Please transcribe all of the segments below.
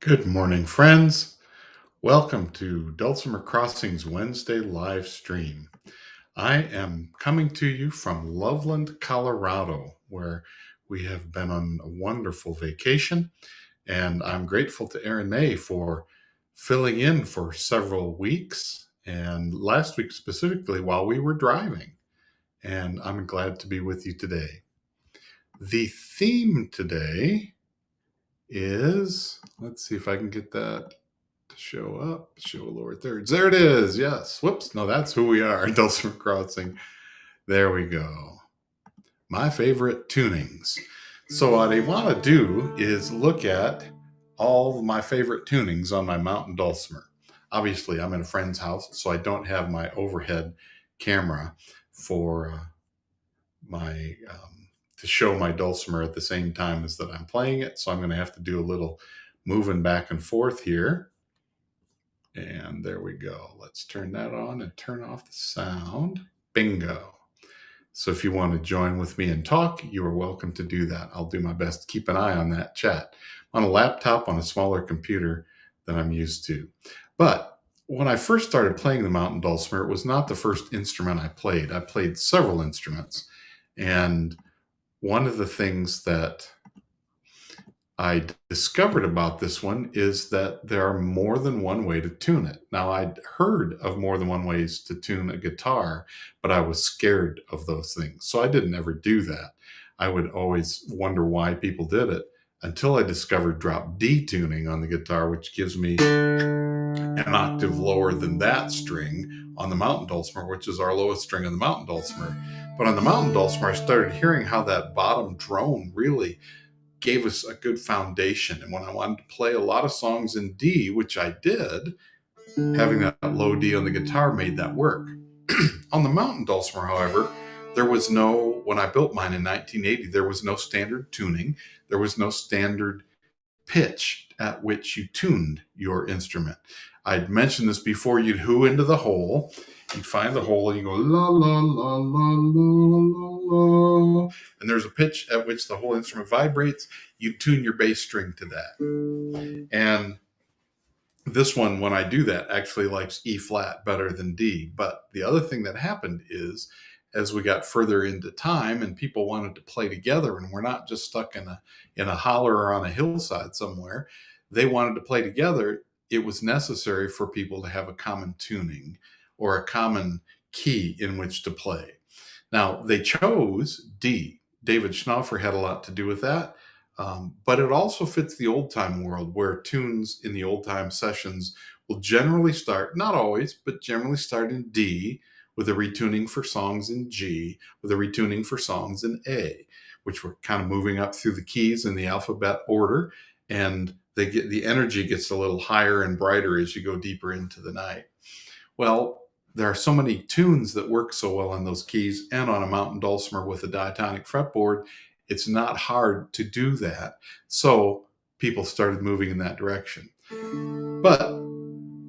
Good morning, friends. Welcome to Dulcimer Crossing's Wednesday live stream. I am coming to you from Loveland, Colorado, where we have been on a wonderful vacation, and I'm grateful to Erin May for filling in for several weeks, and last week specifically while we were driving. And I'm glad to be with you today. The theme today is, let's see if I can get that to show up, show lower thirds. There it is. Yes. Whoops. No, that's who we are. Dulcimer Crossing. There we go. My favorite tunings. So what I want to do is look at all of my favorite tunings on my mountain dulcimer. Obviously, I'm in a friend's house, so I don't have my overhead camera for my to show my dulcimer at the same time as that I'm playing it. So I'm going to have to do a little moving back and forth here. And there we go. Let's turn that on and turn off the sound. Bingo. So if you want to join with me and talk, you are welcome to do that. I'll do my best to keep an eye on that chat. On a laptop, on a smaller computer than I'm used to. But when I first started playing the mountain dulcimer, it was not the first instrument I played. I played several instruments. And one of the things that I discovered about this one is that there are more than one way to tune it. Now, I'd heard of more than one ways to tune a guitar, but I was scared of those things. So I didn't ever do that. I would always wonder why people did it until I discovered drop D tuning on the guitar, which gives me an octave lower than that string on the mountain dulcimer, which is our lowest string on the mountain dulcimer. But on the mountain dulcimer, I started hearing how that bottom drone really gave us a good foundation. And when I wanted to play a lot of songs in D, which I did, having that low D on the guitar made that work. On the mountain dulcimer, however, there was no, when I built mine in 1980, there was no standard tuning. There was no standard pitch at which you tuned your instrument. I'd mentioned this before. You'd who into the hole. You'd find the hole and you go la la la la la la, and there's a pitch at which the whole instrument vibrates. You tune your bass string to that. And this one, when I do that, actually likes E flat better than D. But the other thing that happened is, as we got further into time and people wanted to play together, and we're not just stuck in a holler or on a hillside somewhere, they wanted to play together. It was necessary for people to have a common tuning or a common key in which to play. Now, they chose D. David Schnaufer had a lot to do with that. But it also fits the old time world, where tunes in the old time sessions will generally start, not always, but generally start in D, with a retuning for songs in G, with a retuning for songs in A, which we're kind of moving up through the keys in the alphabet order. And the energy gets a little higher and brighter as you go deeper into the night. Well, there are so many tunes that work so well on those keys, and on a mountain dulcimer with a diatonic fretboard, it's not hard to do that. So people started moving in that direction. But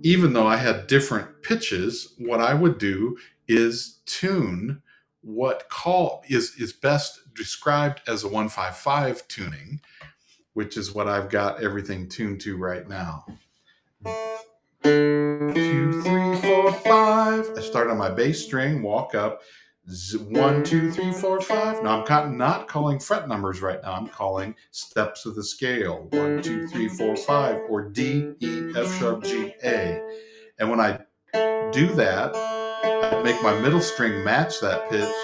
even though I had different pitches, what I would do is tune what is best described as a 155 tuning, which is what I've got everything tuned to right now. 2, 3, 4, 5. I start on my bass string, walk up. 1, 2, 3, 4, 5. Now I'm not calling fret numbers right now. I'm calling steps of the scale. 1, 2, 3, 4, 5, or D, E, F sharp, G, A. And when I do that, I make my middle string match that pitch.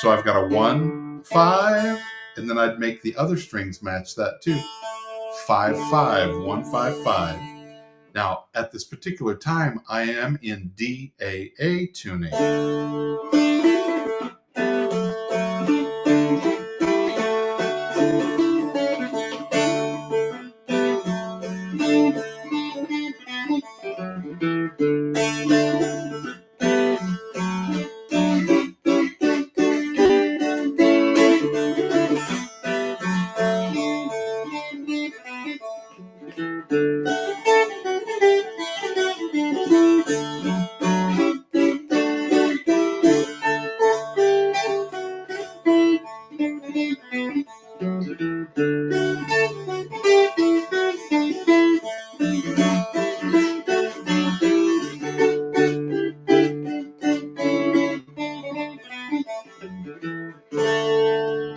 So I've got a 1, 5, and then I'd make the other strings match that too. 5, 5, 1, 5, 5. Now, at this particular time, I am in D-A-A tuning.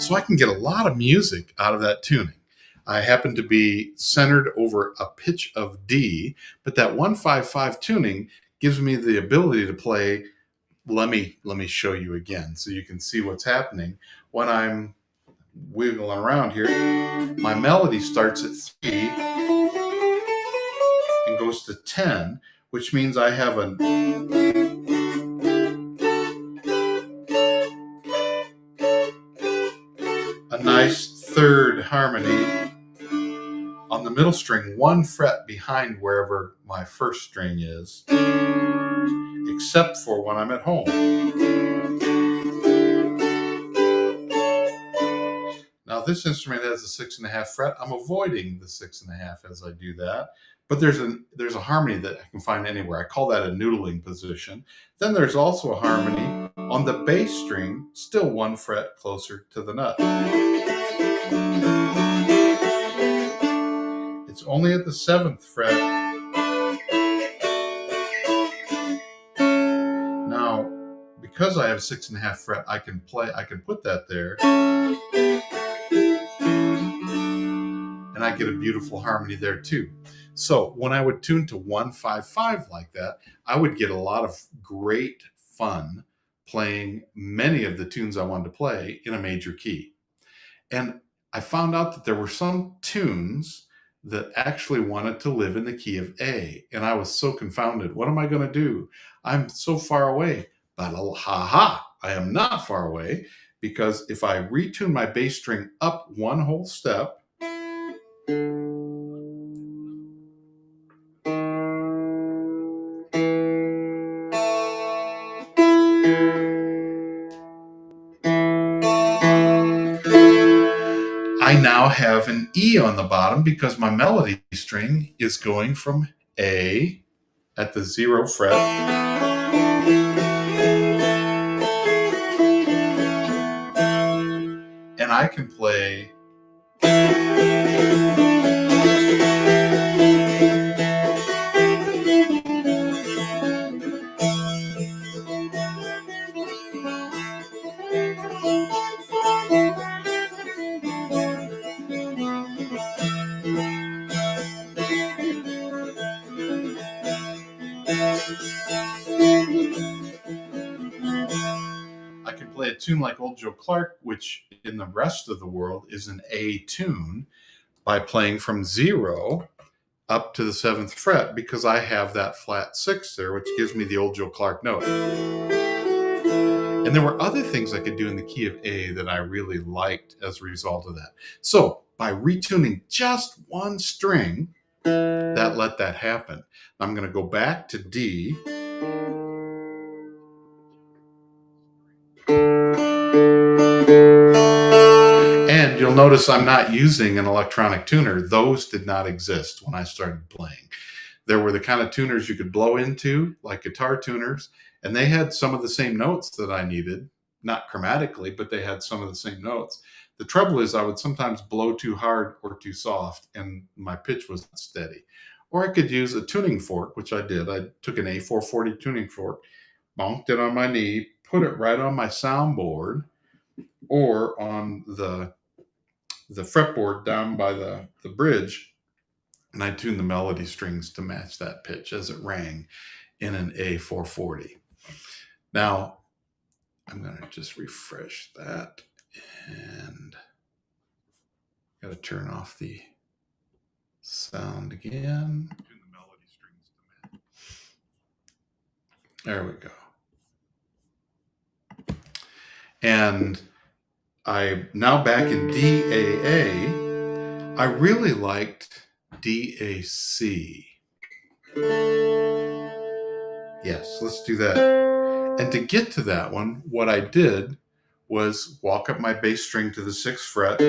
So I can get a lot of music out of that tuning. I happen to be centered over a pitch of D, but that 155 tuning gives me the ability to play. Let me show you again so you can see what's happening when I'm wiggling around here. My melody starts at 3 and goes to 10, which means I have a nice third harmony on the middle string, 1 fret behind wherever my first string is, except for when I'm at home. Now this instrument has a 6.5 fret. I'm avoiding the 6.5 as I do that, but there's a harmony that I can find anywhere. I call that a noodling position. Then there's also a harmony on the bass string, still 1 fret closer to the nut. It's only at the 7th fret. Now, because I have 6.5 fret, I can put that there, and I get a beautiful harmony there too. So when I would tune to 155 like that, I would get a lot of great fun playing many of the tunes I wanted to play in a major key. And I found out that there were some tunes that actually wanted to live in the key of A. And I was so confounded. What am I going to do? I'm so far away. But I am not far away, because if I retune my bass string up 1 whole step, I now have an E on the bottom because my melody string is going from A at the 0 fret and I can play a tune like Old Joe Clark, which in the rest of the world is an A tune, by playing from 0 up to the 7th fret, because I have that flat 6 there, which gives me the Old Joe Clark note. And there were other things I could do in the key of A that I really liked as a result of that. So by retuning just 1 string, that let that happen. I'm going to go back to D. And you'll notice I'm not using an electronic tuner. Those did not exist when I started playing. There were the kind of tuners you could blow into, like guitar tuners, and they had some of the same notes that I needed, not chromatically, but they had some of the same notes. The trouble is I would sometimes blow too hard or too soft, and my pitch was not steady. Or I could use a tuning fork, which I did. I took an A440 tuning fork, bonked it on my knee, put it right on my soundboard or on the fretboard down by the bridge, and I tuned the melody strings to match that pitch as it rang in an A440. Now, I'm going to just refresh that, and got to turn off the sound again. Tune the melody strings to match. There we go. And I'm now back in DAA. I really liked DAC. Yes, let's do that. And to get to that one, what I did was walk up my bass string to the 6th fret,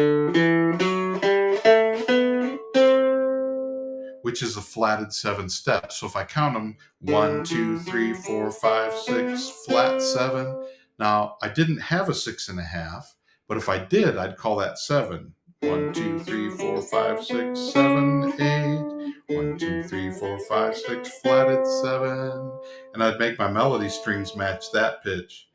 which is a flatted 7 steps. So if I count them, 1, 2, 3, 4, 5, 6, flat 7. Now, I didn't have a 6.5, but if I did, I'd call that 7. 1, 2, 3, 4, 5, 6, 7, 8. 1, 2, 3, 4, 5, 6, flatted 7. And I'd make my melody strings match that pitch.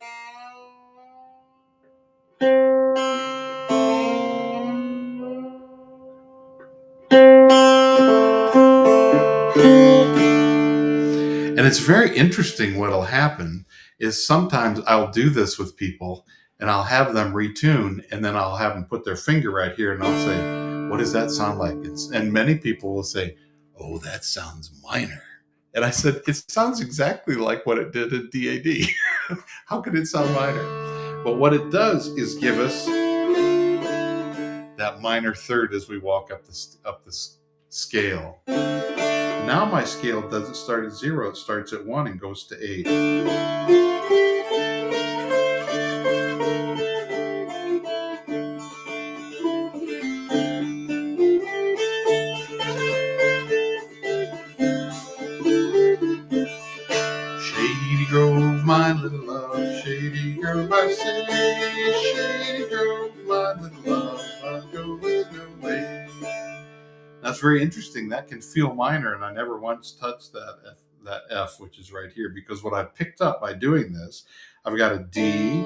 it's very interesting what'll happen is sometimes I'll do this with people and I'll have them retune and then I'll have them put their finger right here and I'll say, what does that sound like? And many people will say, oh, that sounds minor. And I said, it sounds exactly like what it did in DAD. How could it sound minor? But what it does is give us that minor third as we walk up the scale. Now my scale doesn't start at 0, it starts at 1 and goes to 8. Shady Grove, my little love, Shady Grove, I say, Shady Grove, my little love, I go with your way. That's very interesting. That can feel minor, and I never once touched that F, which is right here, because what I've picked up by doing this, I've got a D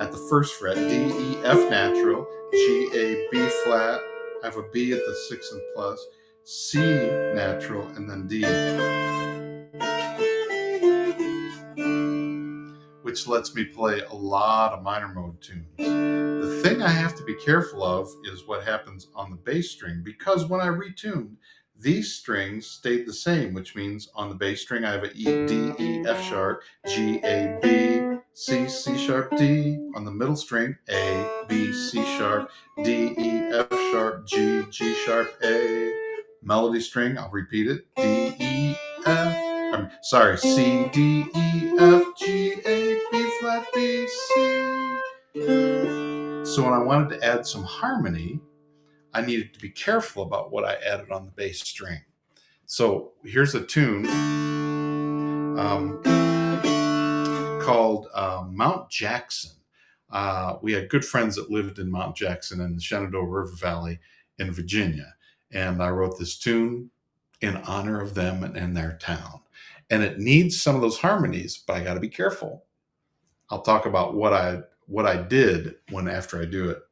at the first fret, D, E, F natural, G, A, B flat. I have a B at the 6 and plus, C natural, and then D, which lets me play a lot of minor mode tunes. The thing I have to be careful of is what happens on the bass string, because when I retuned, these strings stayed the same, which means on the bass string I have a E, D, E, F sharp, G, A, B, C, C sharp, D. On the middle string, A, B, C sharp, D, E, F sharp, G, G sharp, A. Melody string, I'll repeat it, D, E, F. C, D, E, F, G, A, B flat, B, C. So when I wanted to add some harmony, I needed to be careful about what I added on the bass string. So here's a tune called Mount Jackson. We had good friends that lived in Mount Jackson in the Shenandoah River Valley in Virginia. And I wrote this tune in honor of them and their town. And it needs some of those harmonies, but I got to be careful. I'll talk about what I did after I do it.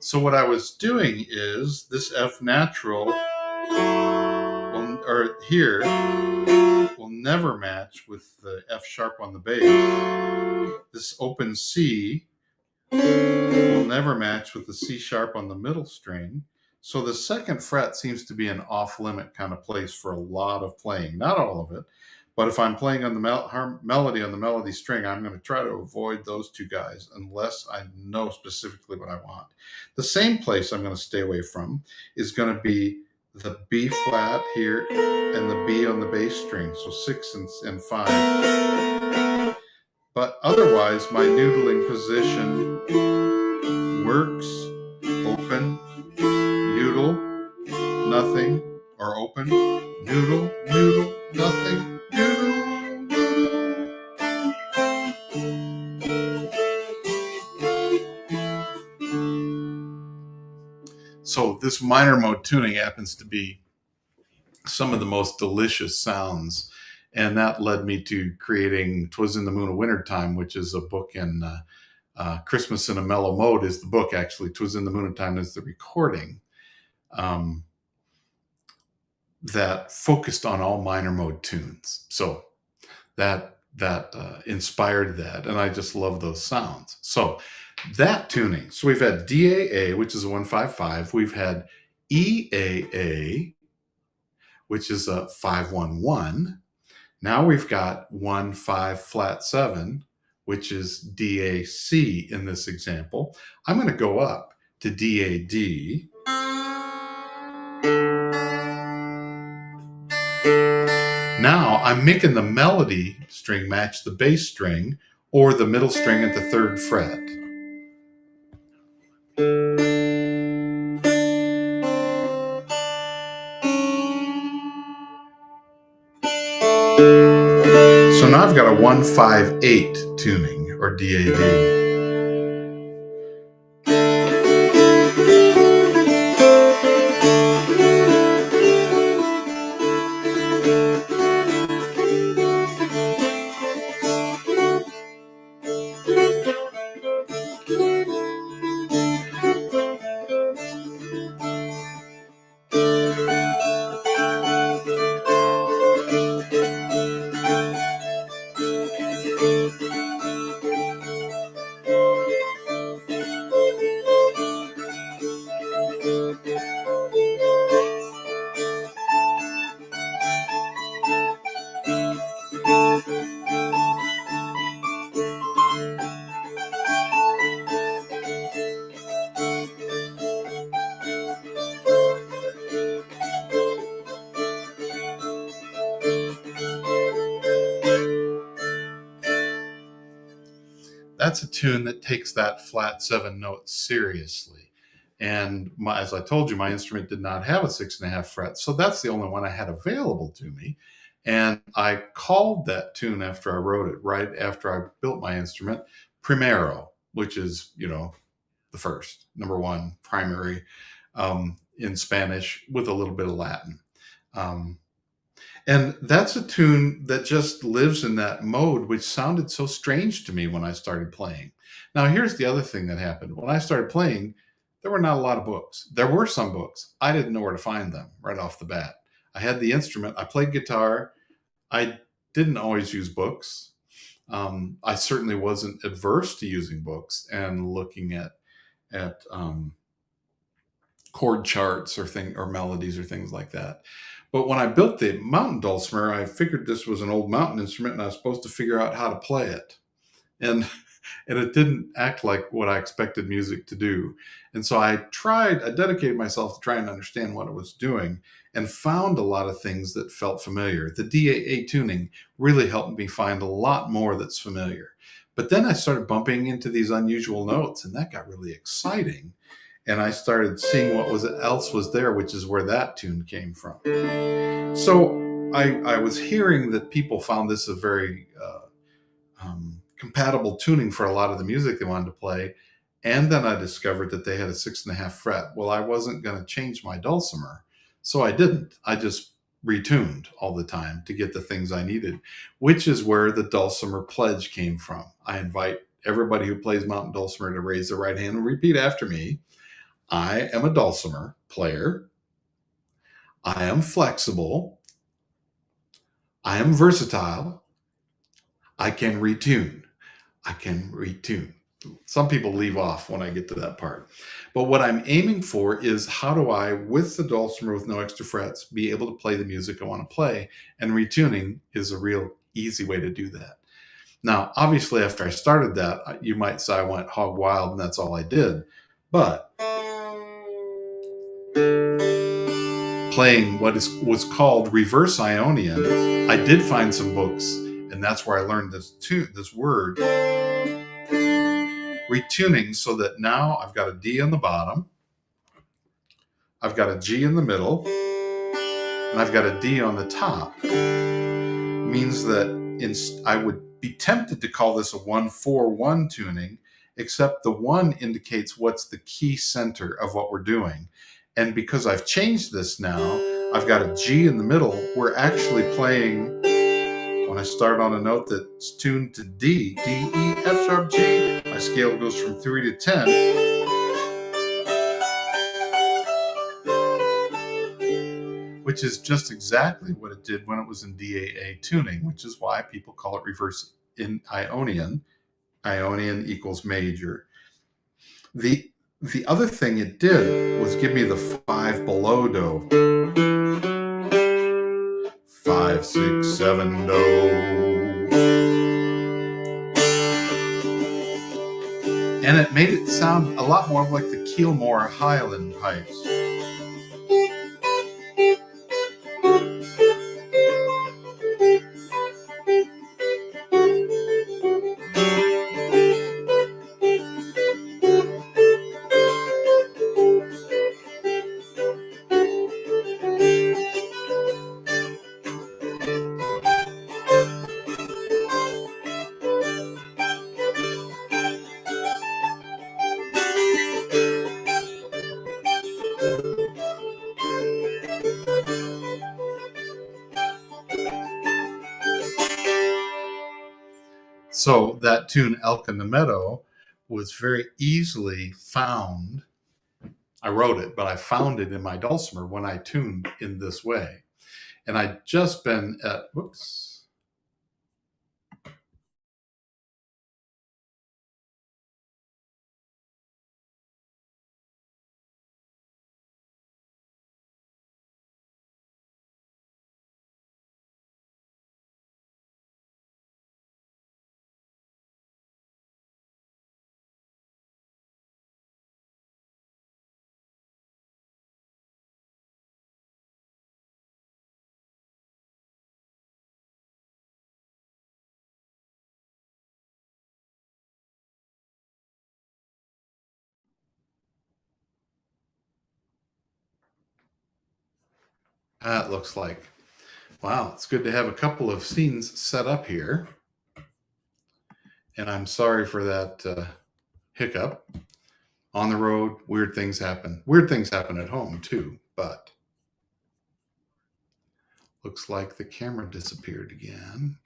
So what I was doing is this F natural here will never match with the F sharp on the bass. This open C will never match with the C sharp on the middle string. So the second fret seems to be an off-limit kind of place for a lot of playing. Not all of it, but if I'm playing on the melody on the melody string, I'm going to try to avoid those two guys unless I know specifically what I want. The same place I'm going to stay away from is going to be the B flat here and the B on the bass string, so 6 and 5. But otherwise, my noodling position works. Open, noodle, nothing, or open, noodle, noodle, nothing, noodle, noodle. So this minor mode tuning happens to be some of the most delicious sounds. And that led me to creating 'Twas in the Moon of Wintertime, which is a book in Christmas in a Mellow Mode is the book, actually. 'Twas in the Moon of Time is the recording that focused on all minor mode tunes. So that inspired that, and I just love those sounds. So that tuning. So we've had DAA, which is a 155. We've had EAA, which is a 511. Now we've got 1-5 flat 7, which is DAC in this example. I'm going to go up to DAD. Now I'm making the melody string match the bass string or the middle string at the 3rd fret. So now I've got a 1-5-8 tuning, or DAD. That's a tune that takes that flat 7 note seriously. And as I told you, my instrument did not have a 6.5 fret, so that's the only one I had available to me. And I called that tune after I wrote it, right after I built my instrument, Primero, which is, the first, number one, primary, in Spanish with a little bit of Latin. And that's a tune that just lives in that mode, which sounded so strange to me when I started playing. Now, here's the other thing that happened. When I started playing, there were not a lot of books. There were some books. I didn't know where to find them right off the bat. I had the instrument. I played guitar. I didn't always use books. I certainly wasn't adverse to using books and looking at chord charts or melodies or things like that. But when I built the mountain dulcimer, I figured this was an old mountain instrument and I was supposed to figure out how to play it. And it didn't act like what I expected music to do. And so I dedicated myself to try and understand what it was doing and found a lot of things that felt familiar. The DAA tuning really helped me find a lot more that's familiar. But then I started bumping into these unusual notes, and that got really exciting. And I started seeing what else was there, which is where that tune came from. So I was hearing that people found this a very compatible tuning for a lot of the music they wanted to play. And then I discovered that they had a 6.5 fret. Well, I wasn't going to change my dulcimer, so I didn't. I just retuned all the time to get the things I needed, which is where the dulcimer pledge came from. I invite everybody who plays mountain dulcimer to raise their right hand and repeat after me. I am a dulcimer player. I am flexible. I am versatile. I can retune. I can retune. Some people leave off when I get to that part. But what I'm aiming for is how do I, with the dulcimer with no extra frets, be able to play the music I want to play? And retuning is a real easy way to do that. Now, obviously, after I started that, you might say I went hog wild and that's all I did. But playing what was called reverse Ionian, I did find some books, and that's where I learned this word, retuning, so that now I've got a D on the bottom, I've got a G in the middle, and I've got a D on the top. Means that I would be tempted to call this a 1-4-1 tuning, except the 1 indicates what's the key center of what we're doing. And because I've changed this now, I've got a G in the middle. We're actually playing, when I start on a note that's tuned to D, D, E, F sharp, G, my scale goes from 3 to 10. which is just exactly what it did when it was in DAA tuning, which is why people call it reverse in Ionian. Ionian equals major. The other thing it did was give me the 5 below do. 5, 6, 7 do. And it made it sound a lot more like the Keelmore Highland pipes. So that tune, Elk in the Meadow, was very easily found. I wrote it, but I found it in my dulcimer when I tuned in this way. And I'd just been at, whoops. It looks like, wow, it's good to have a couple of scenes set up here. And I'm sorry for that hiccup. On the road, weird things happen. Weird things happen at home too, but looks like the camera disappeared again.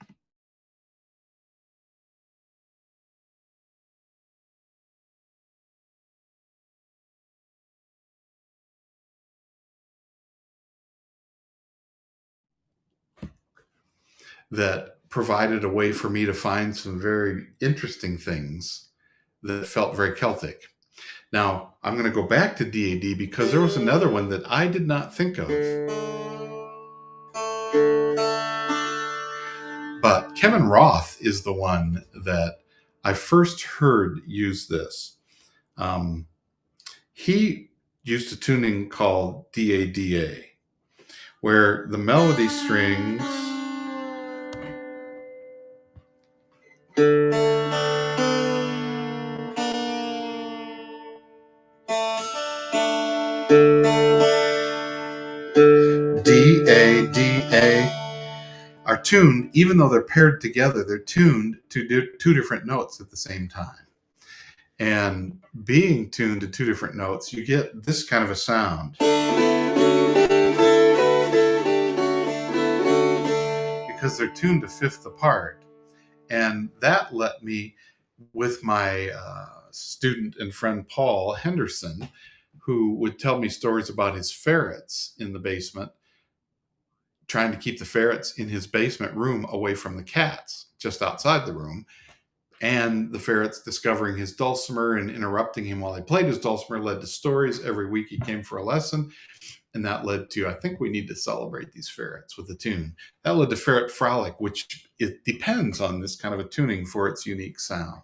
That provided a way for me to find some very interesting things that felt very Celtic. Now, I'm going to go back to DAD because there was another one that I did not think of. But Kevin Roth is the one that I first heard use this. He used a tuning called DADA, where the melody strings DADA are tuned, even though they're paired together, they're tuned to two different notes at the same time. And being tuned to two different notes, you get this kind of a sound. Because they're tuned a fifth apart. And that let me, with my student and friend Paul Henderson, who would tell me stories about his ferrets in the basement, trying to keep the ferrets in his basement room away from the cats just outside the room. And the ferrets discovering his dulcimer and interrupting him while he played his dulcimer led to stories. Every week he came for a lesson. And that led to, I think we need to celebrate these ferrets with a tune. That led to Ferret Frolic, which it depends on this kind of a tuning for its unique sound.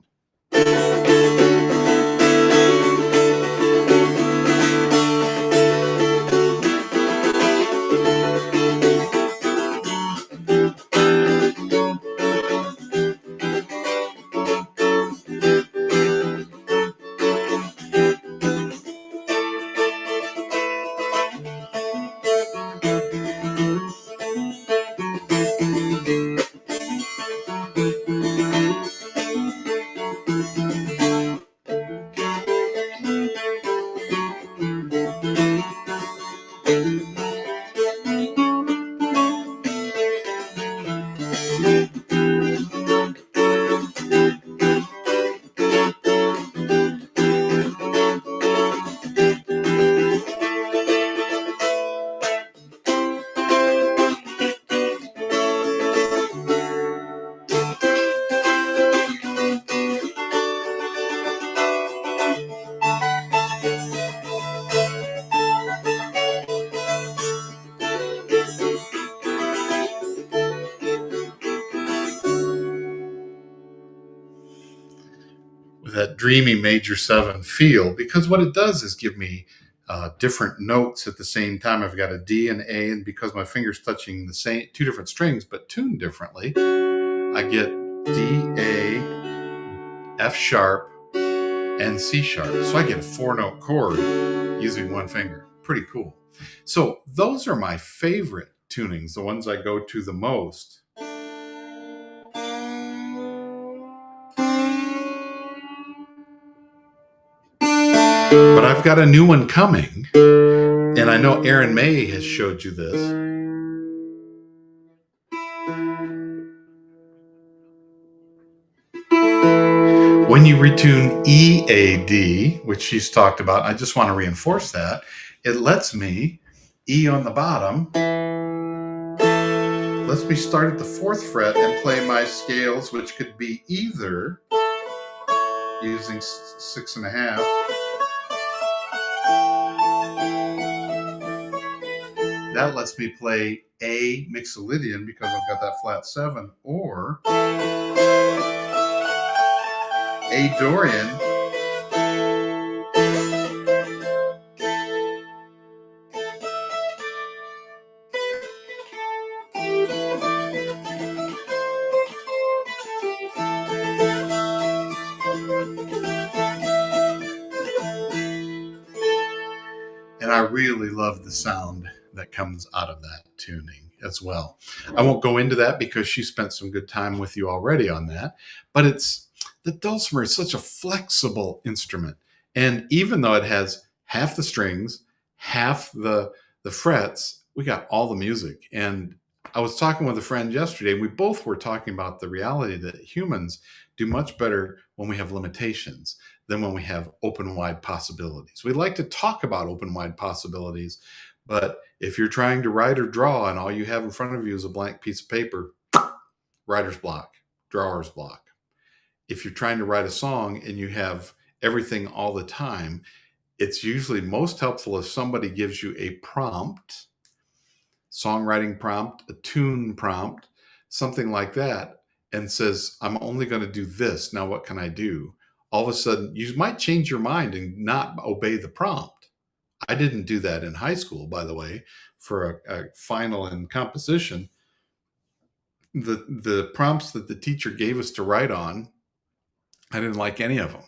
that dreamy major 7 feel, because what it does is give me different notes at the same time. I've got a D and A, and because my finger's touching the same two different strings but tuned differently, I get D, A, F sharp, and C sharp. So I get a 4-note chord using one finger. Pretty cool. So those are my favorite tunings, the ones I go to the most. But I've got a new one coming, and I know Aaron May has showed you this. When you retune EAD, which she's talked about, I just want to reinforce that, it lets me, E on the bottom, lets me start at the 4th fret and play my scales, which could be either using 6.5, that lets me play A Mixolydian because I've got that flat 7, or A Dorian, and I really love the sound that comes out of that tuning as well. I won't go into that because she spent some good time with you already on that, but the dulcimer is such a flexible instrument. And even though it has half the strings, half the frets, we got all the music. And I was talking with a friend yesterday, and we both were talking about the reality that humans do much better when we have limitations than when we have open wide possibilities. We like to talk about open wide possibilities, but if you're trying to write or draw and all you have in front of you is a blank piece of paper, writer's block, drawer's block. If you're trying to write a song and you have everything all the time, it's usually most helpful if somebody gives you a prompt, songwriting prompt, a tune prompt, something like that, and says, I'm only going to do this. Now, what can I do? All of a sudden, you might change your mind and not obey the prompt. I didn't do that in high school, by the way, for a final in composition. The prompts that the teacher gave us to write on, I didn't like any of them.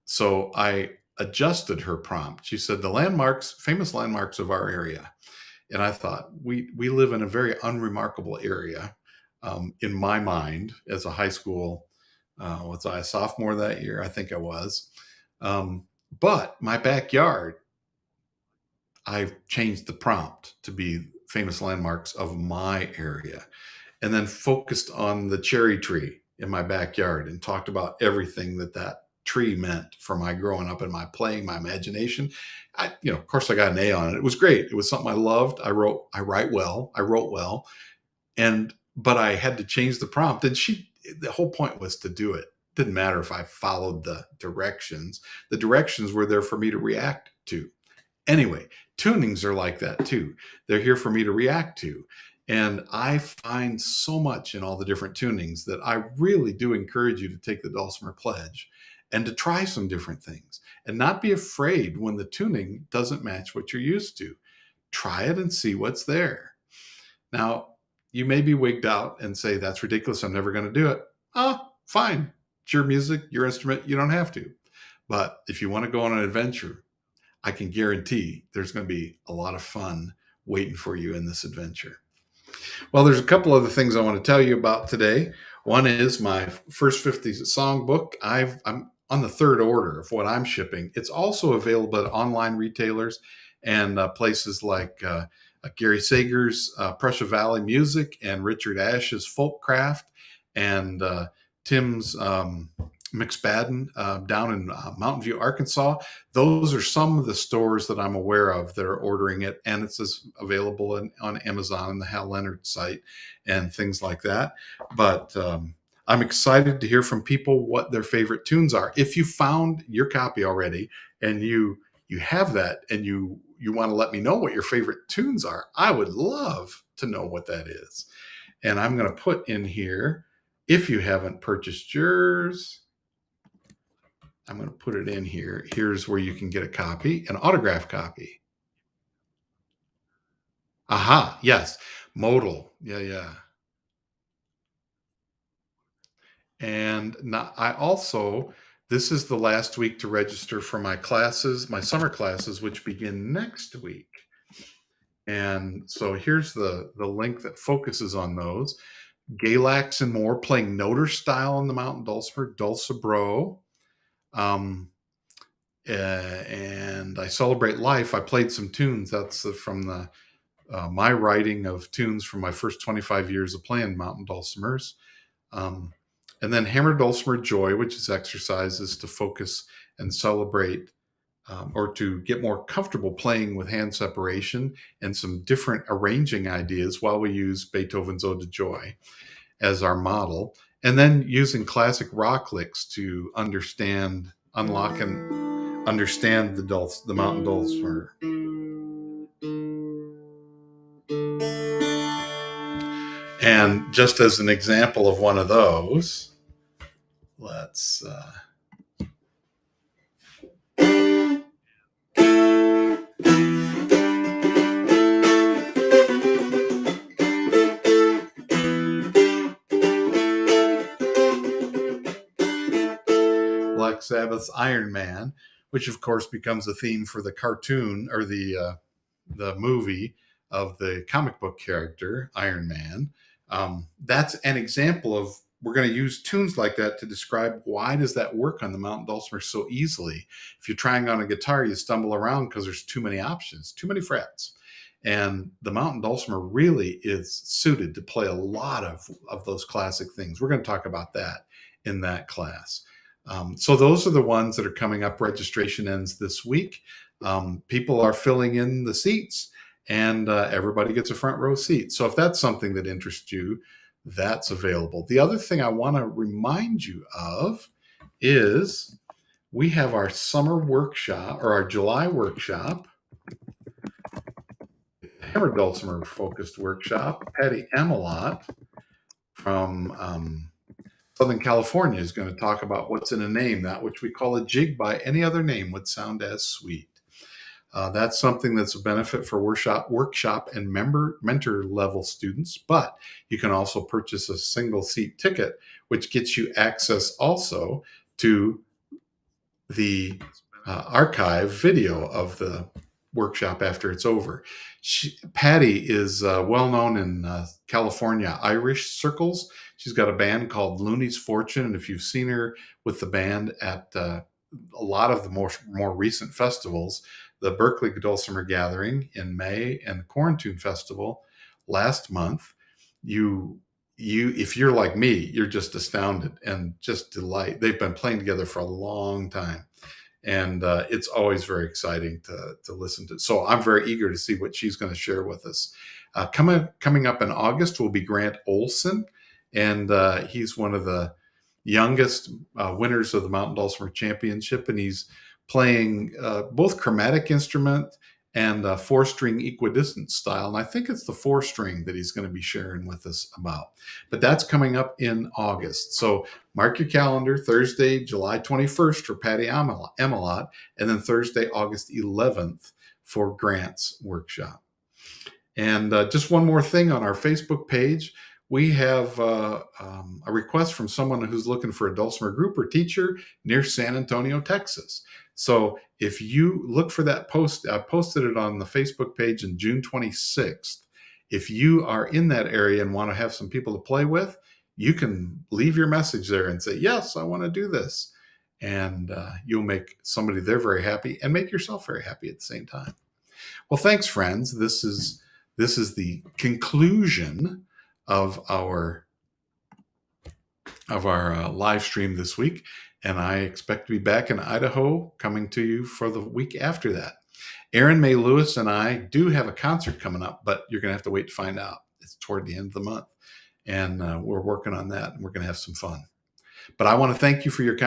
So I adjusted her prompt. She said, the landmarks, famous landmarks of our area. And I thought, we live in a very unremarkable area in my mind as a high school, was I a sophomore that year? I think I was. But my backyard, I've changed the prompt to be famous landmarks of my area, and then focused on the cherry tree in my backyard and talked about everything that tree meant for my growing up and my playing, my imagination. Of course I got an A on it. It was great. It was something I loved. I wrote well, but I had to change the prompt. And the whole point was to do it. Didn't matter if I followed the directions. The directions were there for me to react to. Anyway, tunings are like that too. They're here for me to react to. And I find so much in all the different tunings that I really do encourage you to take the Dulcimer Pledge and to try some different things and not be afraid when the tuning doesn't match what you're used to. Try it and see what's there. Now, you may be wigged out and say, that's ridiculous. I'm never going to do it. Fine. It's your music, your instrument. You don't have to. But if you want to go on an adventure, I can guarantee there's going to be a lot of fun waiting for you in this adventure. Well, there's a couple other things I want to tell you about today. One is my First 50 song book. I'm on the 3rd order of what I'm shipping. It's also available at online retailers and places like Gary Sager's Prussia Valley Music and Richard Ash's Folkcraft and Tim's McSpadden down in Mountain View, Arkansas. Those are some of the stores that I'm aware of that are ordering it, and it's available on Amazon and the Hal Leonard site and things like that. But I'm excited to hear from people what their favorite tunes are. If you found your copy already and you have that and you want to let me know what your favorite tunes are, I would love to know what that is. And I'm going to put in here, if you haven't purchased yours, I'm going to put it in here. Here's where you can get a copy, an autograph copy. Aha, yes, modal. Yeah, yeah. And now I also, this is the last week to register for my classes, my summer classes, which begin next week. And so here's the link that focuses on those. Galax and more, playing Noter style on the mountain dulcimer, Dulcibro. And I Celebrate Life. I played some tunes. That's from the my writing of tunes from my first 25 years of playing mountain dulcimers. Um, and then Hammer Dulcimer Joy, which is exercises to focus and celebrate, or to get more comfortable playing with hand separation and some different arranging ideas while we use Beethoven's Ode to Joy as our model. And then using classic rock licks to unlock and understand the mountain dulcimer. And just as an example of one of those, let's Black Sabbath's Iron Man, which of course becomes a theme for the cartoon or the movie of the comic book character Iron Man. That's an example of, we're going to use tunes like that to describe why does that work on the mountain dulcimer so easily. If you're trying on a guitar, you stumble around because there's too many options, too many frets. And the mountain dulcimer really is suited to play a lot of those classic things. We're going to talk about that in that class. So those are the ones that are coming up. Registration ends this week. People are filling in the seats, and everybody gets a front row seat. So if that's something that interests you, that's available. The other thing I want to remind you of is we have our summer workshop, or our July workshop, Hammer Dulcimer focused workshop. Patty Amelot from Southern California is going to talk about what's in a name, that which we call a jig by any other name would sound as sweet. That's something that's a benefit for workshop and mentor level students, but you can also purchase a single seat ticket, which gets you access also to the archive video of the workshop after it's over. Patty is well known in California Irish circles. She's got a band called Looney's Fortune, and if you've seen her with the band at a lot of the more recent festivals, the Berkeley Dulcimer Gathering in May and the Quarantine Festival last month, if you're like me, you're just astounded and just delight. They've been playing together for a long time. And it's always very exciting to listen to. So I'm very eager to see what she's going to share with us. Coming up in August will be Grant Olson, and he's one of the youngest winners of the Mountain Dulcimer Championship, and he's playing both chromatic instrument and four-string equidistant style. And I think it's the four-string that he's going to be sharing with us about. But that's coming up in August. So mark your calendar, Thursday, July 21st for Patty Amelot, and then Thursday, August 11th for Grant's workshop. And just one more thing on our Facebook page. We have a request from someone who's looking for a dulcimer group or teacher near San Antonio, Texas. So if you look for that post, I posted it on the Facebook page on June 26th. If you are in that area and want to have some people to play with, you can leave your message there and say, yes, I want to do this. And you'll make somebody there very happy and make yourself very happy at the same time. Well, thanks, friends. This is the conclusion of our live stream this week, and I expect to be back in Idaho coming to you for the week after that. Aaron May Lewis and I do have a concert coming up, but you're going to have to wait to find out. It's toward the end of the month, and we're working on that, and we're going to have some fun. But I want to thank you for your